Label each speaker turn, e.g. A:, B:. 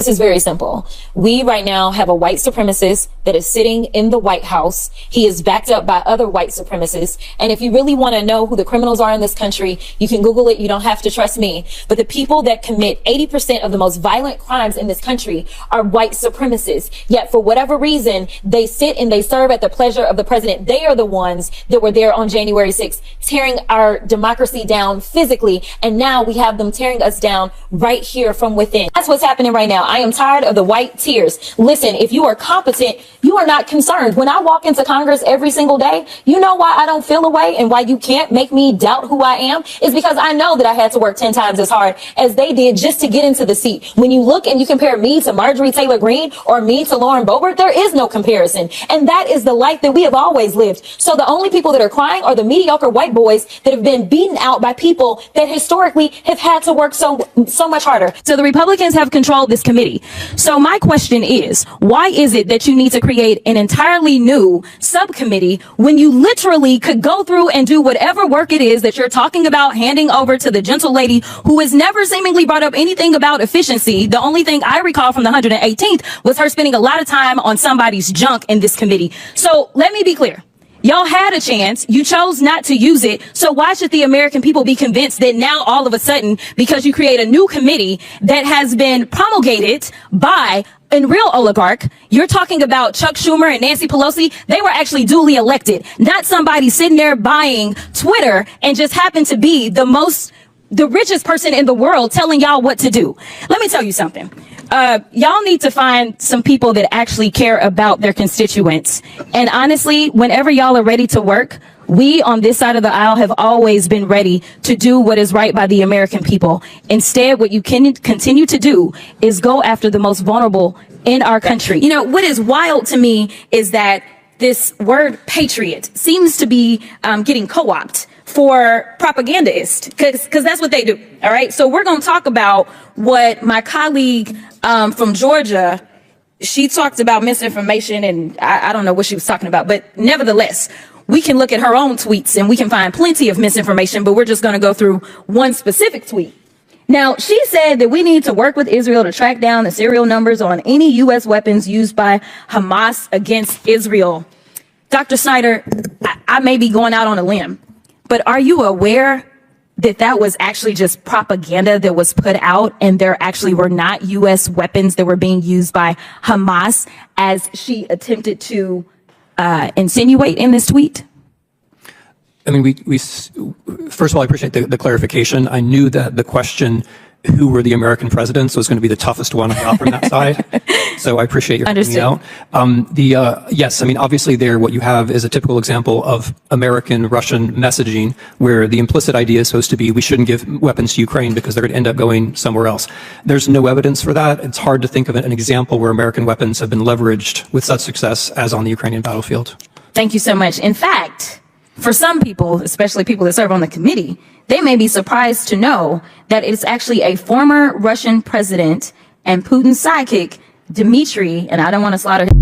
A: This is very simple. We right now have a white supremacist that is sitting in the White House. He is backed up by other white supremacists. And if you really want to know who the criminals are in this country, you can Google it. You don't have to trust me. But the people that commit 80% of the most violent crimes in this country are white supremacists. Yet for whatever reason, they sit and they serve at the pleasure of the president. They are the ones that were there on January 6th, tearing our democracy down physically. And now we have them tearing us down right here from within. That's what's happening right now. I am tired of the white tears. Listen, if you are competent, you are not concerned. When I walk into Congress every single day, you know why I don't feel away and why you can't make me doubt who I am is because I know that I had to work 10 times as hard as they did just to get into the seat. When you look and you compare me to Marjorie Taylor Greene or me to Lauren Boebert, there is no comparison. And that is the life that we have always lived. So the only people that are crying are the mediocre white boys that have been beaten out by people that historically have had to work so much harder. So the Republicans have controlled this committee. So my question is, why is it that you need to create an entirely new subcommittee when you literally could go through and do whatever work it is that you're talking about handing over to the gentle lady who has never seemingly brought up anything about efficiency? The only thing I recall from the 118th was her spending a lot of time on somebody's junk in this committee. So let me be clear. Y'all had a chance. You chose not to use it. So why should the American people be convinced that now all of a sudden, because you create a new committee that has been promulgated by a real oligarch, you're talking about Chuck Schumer and Nancy Pelosi, they were actually duly elected, not somebody sitting there buying Twitter and just happened to be the richest person in the world telling y'all what to do. Let me tell you something. Y'all need to find some people that actually care about their constituents. And honestly, whenever y'all are ready to work, we on this side of the aisle have always been ready to do what is right by the American people. Instead, what you can continue to do is go after the most vulnerable in our country. You know, what is wild to me is that this word patriot seems to be getting co-opted for propagandists, because that's what they do. All right. So we're going to talk about what my colleague from Georgia, she talked about misinformation, and I don't know what she was talking about, but nevertheless, we can look at her own tweets and we can find plenty of misinformation, but we're just going to go through one specific tweet. Now, she said that we need to work with Israel to track down the serial numbers on any U.S. weapons used by Hamas against Israel. Dr. Snyder, I may be going out on a limb, but are you aware that that was actually just propaganda that was put out and there actually were not U.S. weapons that were being used by Hamas as she attempted to insinuate in this tweet?
B: I mean, first of all, I appreciate the clarification. I knew that the question, who were the American presidents, was going to be the toughest one from that side. So I appreciate your pointing out. Yes, I mean, obviously what you have is a typical example of American-Russian messaging where the implicit idea is supposed to be we shouldn't give weapons to Ukraine because they're going to end up going somewhere else. There's no evidence for that. It's hard to think of an example where American weapons have been leveraged with such success as on the Ukrainian battlefield.
A: Thank you so much. In fact, for some people, especially people that serve on the committee, they may be surprised to know that it's actually a former Russian president and Putin's sidekick, Dmitry, and I don't want to slaughter him.